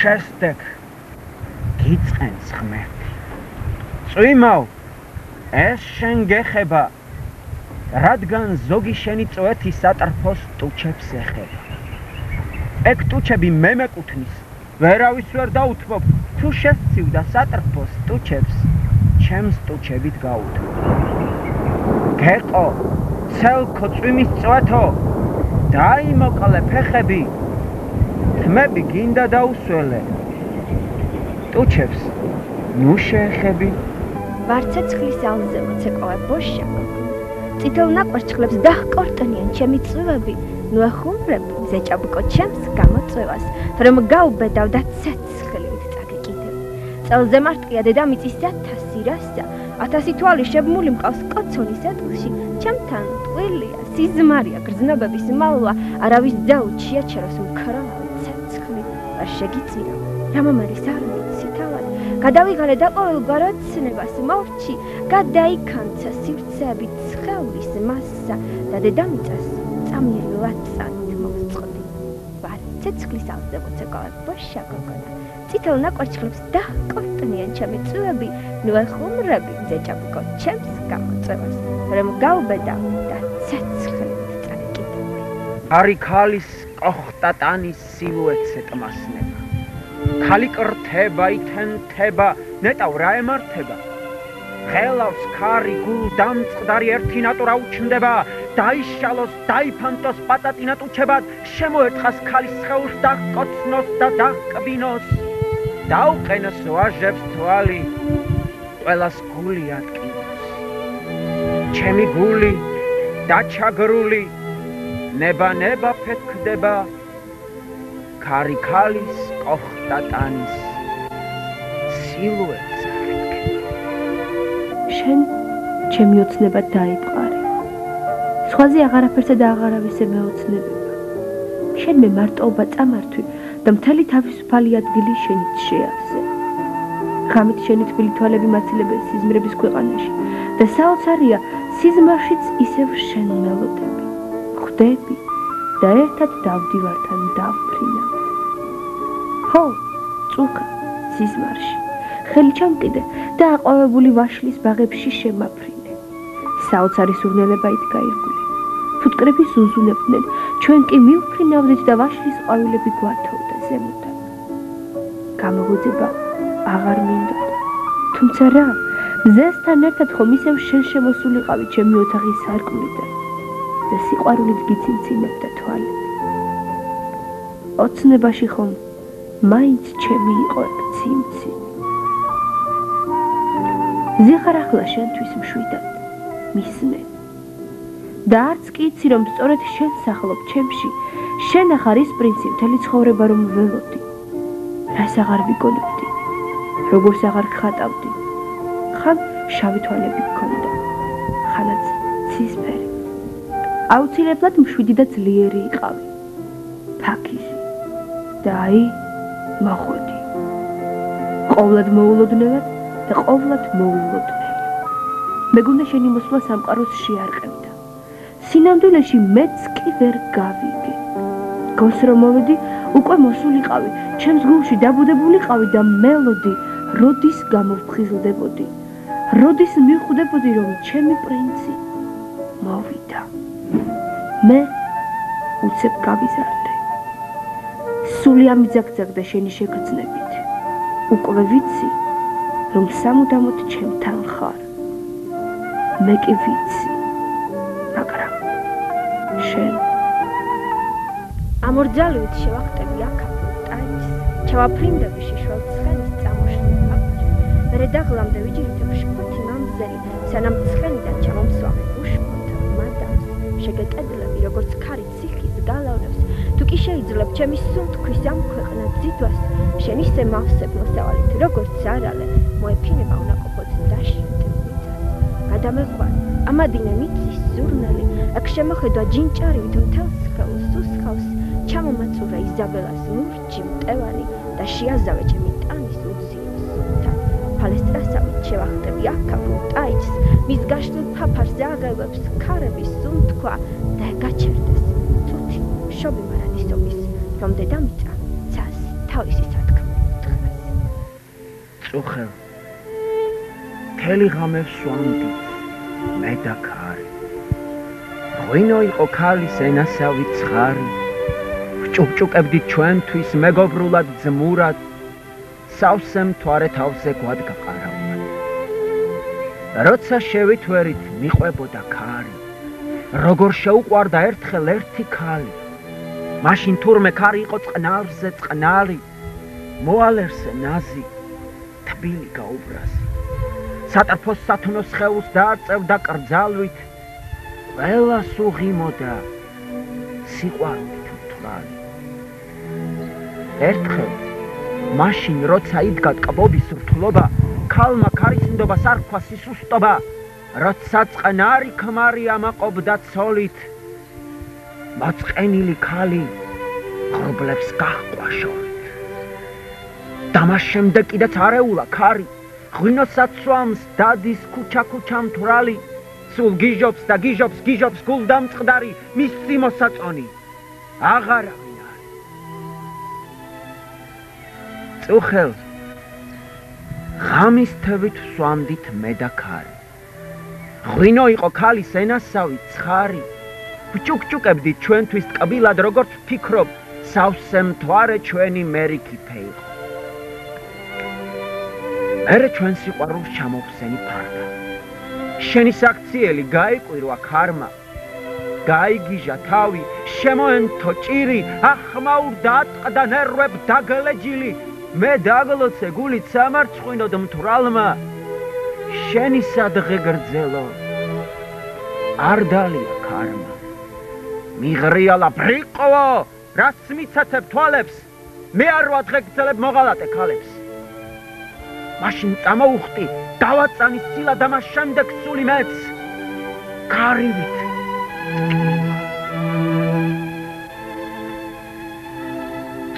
შესდექ გიწყენს ღმერთი წვიმავ ეს შენ გეხება რადგან ზოგი შენი წვეთი სატრფოს ტუჩებს ეხება ეგ ტუჩები მე მეკუთვნის ვერავის ვერ დაუთმობ თუ შესცივ და სატრფოს ტუჩებს ჩემს ტუჩებით გაუთმობ გეყო ცელქო წვიმის წვეთო დაიმოყლე ფეხები თმები გინდა დაუსველე ტუჩებს ნუ შეეხები ვარცეცხლის ალზე მოცეკოა ბოშა წითელ ნაკვერცხლებს დაჰკორტნიან ჩემი წვევები ნუ ახუმრებ ზეჭაბუკო ჩემს გამოწვევას რომ გაუბედავ და ცეცხლით წაგეკიდებ წელზე მარტყია დედამიწის 1000 რასა 1000 თვალი შებმული მყავს კოცონის ეტლში ჩემთან ტყუილია სიზმარია გრძნობების მალვა არავის დაუჩია ჩერას უკრავავი ცეცხლი არ შეგიწირავ რამამარის არ ვიცი თავად გადავიღალე და ყოველგვარ ოცნებას მორჩი გადაიქანცა სივრცეებით ცხეულის მასა და დედამიწას წამიერილად წანით მოვწყდი ვარ ცეცხლის ალზე მოცეკავად ბოშა გოგონა წითელ ნაკვერცხლებს დაჰკორტნიან ჩემი წვევები ნუ ახუმრები ზეჭაბუკო ჩემს გამოწვევას რომ გაუბედავ და ცეცხლით წაგეკიდებ არი ქალის ყოხტატანის სილუეტს ეტმასნება ქალი კრთება ითენთება ნეტავ რა ემართება ხელავს ქარი გულ დამწყდარი ერთი ნატურა უჩნდება დაიშალოს დაიფანტოს პატატინა ტუჩებად შემოერთხას ქალის სხეულს დაკოცნოს და დაკბინოს დაუყენოს ვაჟებს თვალი ყველას გული ატკინოს ჩემი გული დაჩაგრული ნება ფეთქდება ქარი ქალის ყოხტატანის სილუეტს შენ ჩემი ოცნება დაიპყარი სხვაზე აღარაფერსა და აღარავის მეოცნებება შენ მე მარტოობა წამართვი და მთელი თავისუფალი ადგილი შენით შეავსე ღამით შენი თბილი თვალები მაცილებენ სიზმრების ქვეყანაში და საოცარია სიზმარშიც ისევ შენ მელოდები ხვდები და ერთად დავდივართან დავფრინა ხო წუხა სიზმარში ხელი ჩამკიდე და აყვავებული ვაშლის ბაღებში შემაფრინე საოცარი სურნელება იდგა ირგვლივ ფუტკრები ზუზუნებდნენ ჩვენ კი მივფრინავდით და ვაშლის ყვავილები გვათოვდა ზემოდან გამოღვიძება აღარ მინდოდა თუმცა რა მზესთან ერთად ხომ ისევ შენ შემოსულიყავი ჩემი ოთახის სარკმლიდან და სიყვარულით გიცინცინებდა თვალები ოცნებაში ხომ მაინც ჩემი იყო ეგ ციმცი ზიხარ ახლა შენთვის მშვიდად მისმენ და არც კი იცი რომ სწორედ შენ სახლობ ჩემში შენ ახარ ის პრინცი მთელი ცხოვრება რომ ველოდი რას აღარ ვიგონებდი როგორც აღარ გხატავდი ხან შავი თვალები გქონდა ხანაც ცისფერი აუცილებლად მშვიდი და ძლიერი იყავი ფაქიზი და აი მოხვედი ყოვლად მოულოდნელად და ყოვლად მოულოდნელი მეგონა შენი მოსვლა სამყაროს შეარყევდა სინამდვილეში მეც კი ვერ გავიგე გოს რომ მოვედი უკვე მოსულიყავი ჩემს გულში დაბუდებულიყავი და მელოდი როდის გამოვფხიზლდებოდი როდის მივხვდებოდი რომ ჩემი პრინცი მოვიდა მე უცებ გავიზარდე სული ამიძაგძაგდა შენი შეგრძნებით უკვე ვიცი რომ სამუდამოდ ჩემთან ხარ მე კი ვიცი მაგრამ შენ ამორძალივით შევახტები აქაფულ ტაის ჩავაფრინდები შიშველ ცხენის წამოშლის აფრი მერე დაღლამდე ვიჯერითებ შფოთი მამზელი სანამ ცხენიდან ჩამომსვამე უშფოთო მადამს შეგეკედლები როგორც ქარი ციხის გალავნებს თუ კი შეიძლება ჩემი სუნთქვის ამ ქვეყნად ძიდვას შენ ისე მავსებ მოსავალით როგორც არალე მოეფინება უნაყოფოდ დაშინდ მიწას გადამეყვან ამადინე მიწის ზურნელი აქ შემოხედვა ჯინჭარივით მთელ სხეულს უსხავს ჩამომაწურა იზაბელას ლურჯი მტევანი და შეაზავე ჩემი ტანის უძიო სუნთან ფალესტრასავით შევახტები აქაფულ ტაიჩს მის გაშლილ ფაფარზე აგებებს ქარების სუნთქვა და გაჩერდეს წუთი შობი მარადისობის რომ დედამიწა ცას თავისი სათქმე წუხელ მთელი ღამე ვსვამდი მე და ქარი ღვინო იყო ქალის ენასავი ცხარი ვჭუკჭუკებდით ჩვენთვის მეგობრულად ძმურად სავსე მთვარე თავზე გვადგა ყარავდა როცა შევითვერით მიყვებოდა ქარი როგორ შეუყვარდა ერთხელ ერთი ქალი მაშინ თურმე ქარი იყო წყნარზე წყნარი მოალერსე ნაზი თბილი გაუბრაზი სატრფოს სათნოს ხეულს დააწევდა კრძალვით ყველას უღიმოდა სიყვარულით მთვრალი ერთხელ მაშინ როცა იდგა ტკბობის რთულობა ქალმა ქარისნდობას არ თქვა სისუსტობა როცა წყნარი ქმარი ამაყობდა ცოლით მოწყენილი ქალი ღრუბლებს გაჰყვა შორით და მას შემდეგ კიდეც არეულა ქარი ღვინოსაც სვამს დადის ქუჩა მთვრალი სულ გიჟობს და გიჟობს გულდამწყდარი მის სიმოსაწონი აღარავინ არის წუხელ ღამის თევით ვსვამდით მე და ქარი ღვინო იყო ქალის ენასავი ცხარი ვჭუკჭუკებდით ჩვენთვის ტკბილად როგორც ვფიქრობ სავსე მთვარე ჩვენი მერიქითე იყო მერე ჩვენ სიყვარულს ჩამოვხსენი ფარდა შენი საქციელი გაიყვირვა ქარმა გაიგიჟა თავი შემოენთო ჭირი ახმაურდა ატყდა ნერვებ დაგლეჯილი მე დაგლოცე გულით სამარცხვინოდ მთვრალმა შენი სადღე გრძელო არ დალია ქარმა მიღრიალა ბრიყვო რაც მიცაცებ თვალებს მე არ ვადღე გრძელებ მოღალატე ქალებს მაშინ წამოუხტი დავაწანი სილა და მას შემდეგ სული მეც ქარივით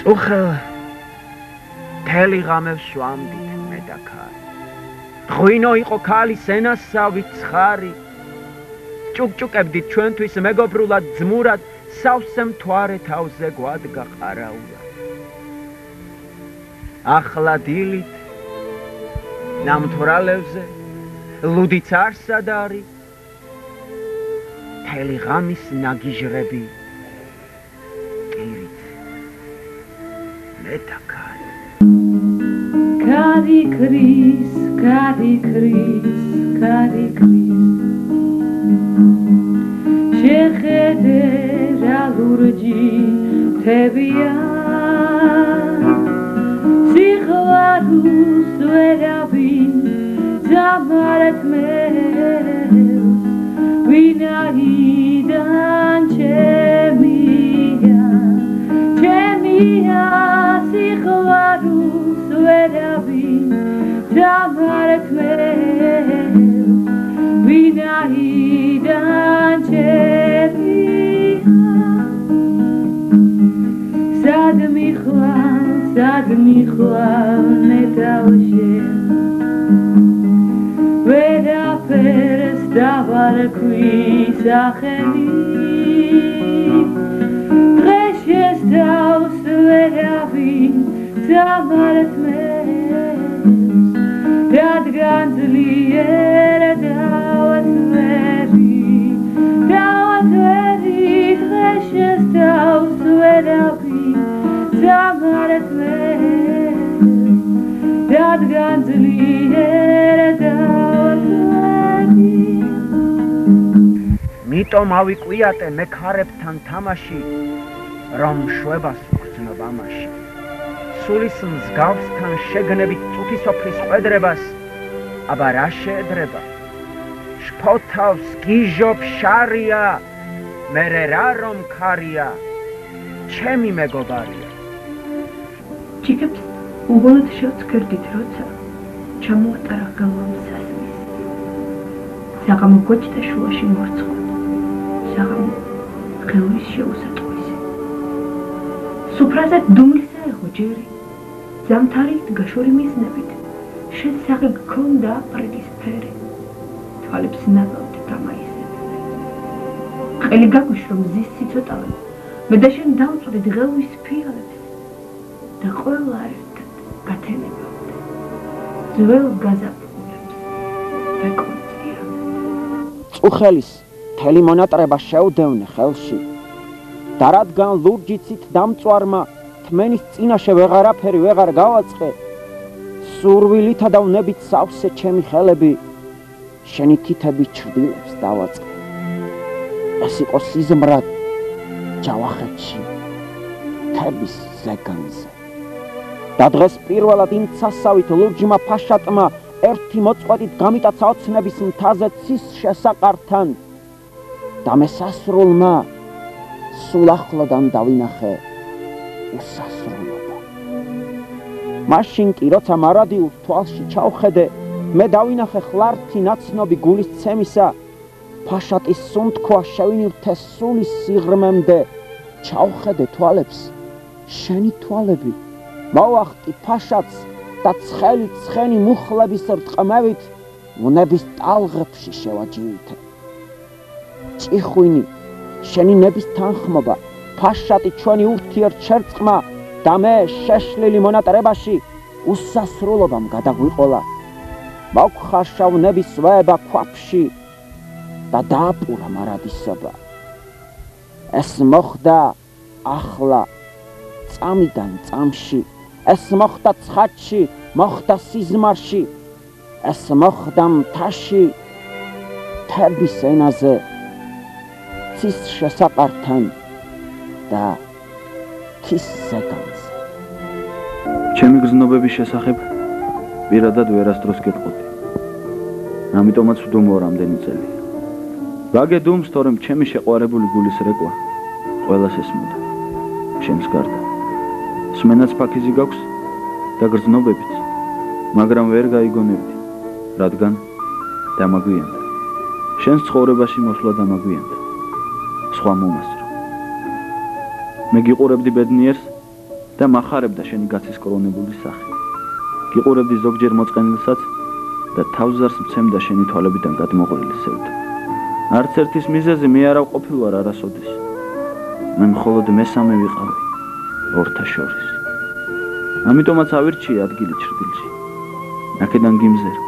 წუხელ მთელი ღამე ვსვამდით მე და ქარი ღვინო იყო ქალის ენასავი ცხარი ჭუკჭუკებდით ჩვენთვის მეგობრულად ძმურად სავსე მთვარე თავზე გვადგა ყარაულა ახლა დილით ნამთვრალებზე ლუდიც არსად არის მთელი ღამის ნაგიჟრები ტირით მე და ქარი ქარი ქრის შეხედე რა ლურჯი თებია სიყვარულს ვერავინ დამარეთ მე ვინაიდან ჩემია სიყვარულს ვერავინ დამარეთ მე ვინაიდან sad mixwal netavshe vera peres davar kvis axeni dreshes davs veravin damaret mes radgan zlier davat veri dreshes davs veravin damaret mes radgan zlier davat veri მიტომ ავიკვიატე მე ქარებთან თამაში რომ შვებას ვგრძნობ ამაში სულის მსგავსთან შეგნებით წუთი სოფლის ყვედრებას აბა რა შეედრება შფოთავს გიჟობ შარია მერე რა რომ ქარია ჩემი მეგობარია ჭიქებს უღონოდ შევწკერდით როცა ჩამოატარა გალვამ სასმის საღამო გოჭდა შუაში მორცხვა საღამო ღეურის შეუსატყვისი სუფრაზე დუმლისა ეხო ჯერი ზამთარი გაშორი მიზნებით შენ საღი გქონდა აპრილის ფერი თვალებს ნაგავდი დამაისები ყელი გაგვიშრო მზის სიცოტავე მე და შენ დავწვდით ღეურის ფიალებს და ყველა ერთად გათენებავდი ძველ გაზაფხულებს ვეკორწია. წუხელის მთელი მონატრება შევდევნე ხელში და რადგან ლურჯიცით დამწვარმა თმენის წინაშე ვეღარაფერი ვეღარ გავაწყე, სურვილითა და ვნებით სავსე ჩემი ხელები შენი თითების ჩრდილებს დავაწყე. ეს იყო სიზმრად ჯავახეთში თების ზეგანზე და დღეს პირველად იმ ცასავით ლურჯმა ფაშატმა ერთი მოწყვეტით გამიტაცა ოცნების მთაზე ცის შესაყართან და მესასრულმა სულ ახლოდან დავინახე უსასრულობა. მაშინ კი როცა მარადიულ თვალში ჩავხედე, მე დავინახე ხლართი ნაცნობი გულის ცემისა, ფაშატის სუნთქვა შევინივთე სულის სიღრმემდე, ჩავხედე თვალებს, შენი თვალები, მოვახტი ფაშატს და ცხელი ცხენი მუხლების რტყმევით ვნების ტალღებში შევაჯივითე. ჭიხვინი, შენი ნების თანხმობა, ფაშატი ჩვენი ურთიერთ შერწყმა და მე შეშლილი მონატრებაში უსასრულობამ გადაგვიყოლა. მოგხარშა ვნების ვება ქვაფში და დააპურა მარადისობა. ეს მოხდა ახლა წამიდან წამში, ეს მოხდა ცხადში, მოხდა სიზმარში, ეს მოხდა მთაში, თების ენაზე, ცის შესაყართან და თის ზეგანზე. ჩემი გრძნობების შესახებ პირადად ვერასდროს გეტყოდი. ამიტომაც ვდუმო რამდენი წელი. ვაგედუმს, თორემ ჩემი შეყვარებული გულის რეკვა ყველას ესმოდა, ჩემს გარდა. სმენაც ფაქიზი გაქვს და გრძნობებიც, მაგრამ ვერ გაიგონებდი, რადგან დამაგვიანდა. შენს ცხოვრებაში მოსვლა დამაგვიანდა. სხვა მომასწრო. მე გიყურებდი ბედნიერს და მახარებდა შენი გაცისკრონებული სახე. გიყურებდი ზოგჯერ მოწყენილსაც და თავზარს მცემდა შენი თვალებიდან გადმოღრილი სევდა. არც ერთის მიზეზი მე არა ვყოფილვარ არასოდეს. მე მხოლოდ მესამე ვიყავი ორთა შორის. ამიტომაც ავირჩიე ადგილი ჩრდილში. აქედან გიმზერო.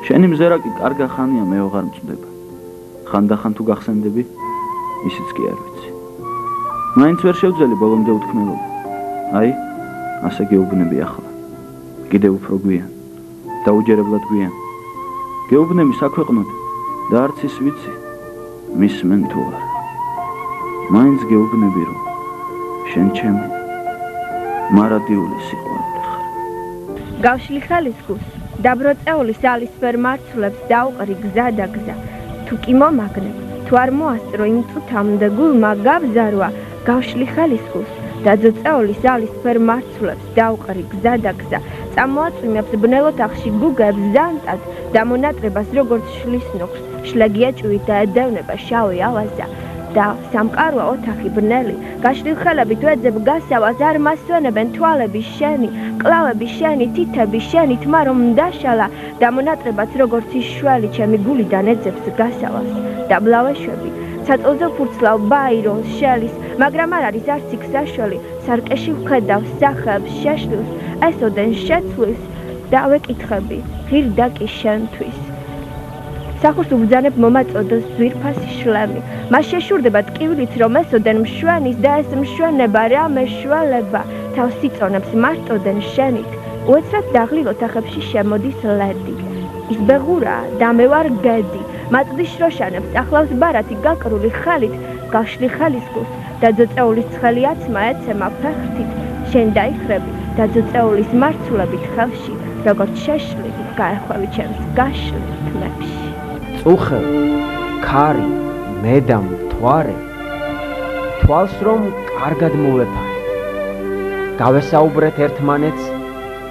შენი მზერა კი კარგა ხანია მე ვეღარ მწვდება. ხანდახან თუ გახსენდები, ისიც კი არ ვიცი. მაინც ვერ შევძელი ბოლომდე უთქმელობა. აი, ასე გეუბნები ახლა. კიდევ უფრო გვიან, დაუჯერებლად გვიან. გეუბნები საქვეყნოდ და არც ის ვიცი, მისმენ თუ არა. მაინც გეუბნები, რომ შენ ჩემი მარადიული სიყვარული ხარ. გავშლი ხელის გულს, დაბროწეული სალისფერ მარცვლებს დაუყრი გზა და გზა. თუ კი მომაგნებ, თუ არ მოასწრო იმ წუთამდე გულმა გავზარვა, გავშლი ხელის გულს, დაძოწეული სალისფერ მარცვლებს დაუყრი გზა და გზა. წამოაწვიმებს ბნელ ოთახში გუგებს ზანტად და მონატრებას როგორც შლის ნოქს, შლეგიაჭვით და ედევნება შავი ავაზა. და სამყარო ოთახი ბნელი, გაშლილ ხელებით ვეძებ გასავას, არ მასვენებენ თვალები შენი, კლავები შენი, თითები შენი, თმა რომ დაშალა და მონატრებაც როგორც ის შველი ჩემი გულიდან ეძებს გასავას და ბლავეშვები საწოლზე ფურცლავ ბაირონს შელის, მაგრამ არ არის არც იქ საშველი, სარკეში ვხედავ სახეებს შეშლილს, ესოდენ შეცვლის და ვეკითხები, ღირდა კი შენთვის. სახურს უბძანებ მომაწოდოს ძვირფასი შლემი, მას შეშურდება ტკივილით რომ ესოდენ მშვენის და ეს მშვენება რა მეშველება, თავს იწონებს მარტოდენ შენით, უეცრად დაღლილ ოთახებში შემოდის ლედი. ის ბეღურაა და მე ვარ გედი, მაწვდის შროშანებს ახლავს ბარათი გაკრული ხელით, გავშლი ხელის გულს, დაძოწეულის ცხელი აცმა ეცემა ფეხრთით, შენ დაიხრები დაძოწეულის მარცვლებით ხელში, როგორც შეშლილი გაეხვევი ჩემს გაშლილ თმებში. წუხელ, ქარი, მედამ, მთვარე, თვალს რომ კარგად მოვეფარეთ. გავესაუბრეთ ერთმანეთს,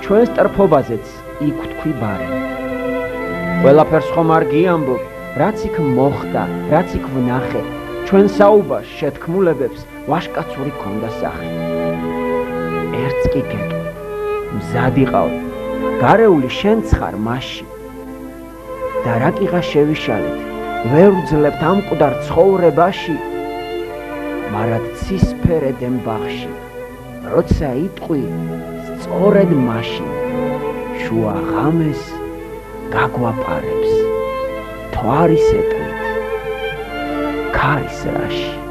ჩვენს ტრფობაზეც იქ ვთქვი ბარემ. ყველაფერს ხომ არ გიამბობ, რაც იქ მოხდა, რაც იქ ვნახე, ჩვენ საუბარს შეთქმულებებს ვაშკაცური ქონდა სახე. ერთს კი გეტყვი, მზად იყავ, გარეული შენც ხარ მასში. და რა კიღა შევიშალეთ, ვერ ვძლებთ ამ მკვდარ ცხოვრებაში, მარად ცისფერედენ ბაღში, როცა იტყვი სწორედ მაშინ, შუა ღამეს გაგვაპარებს თვარის ეტლით ქარის რაში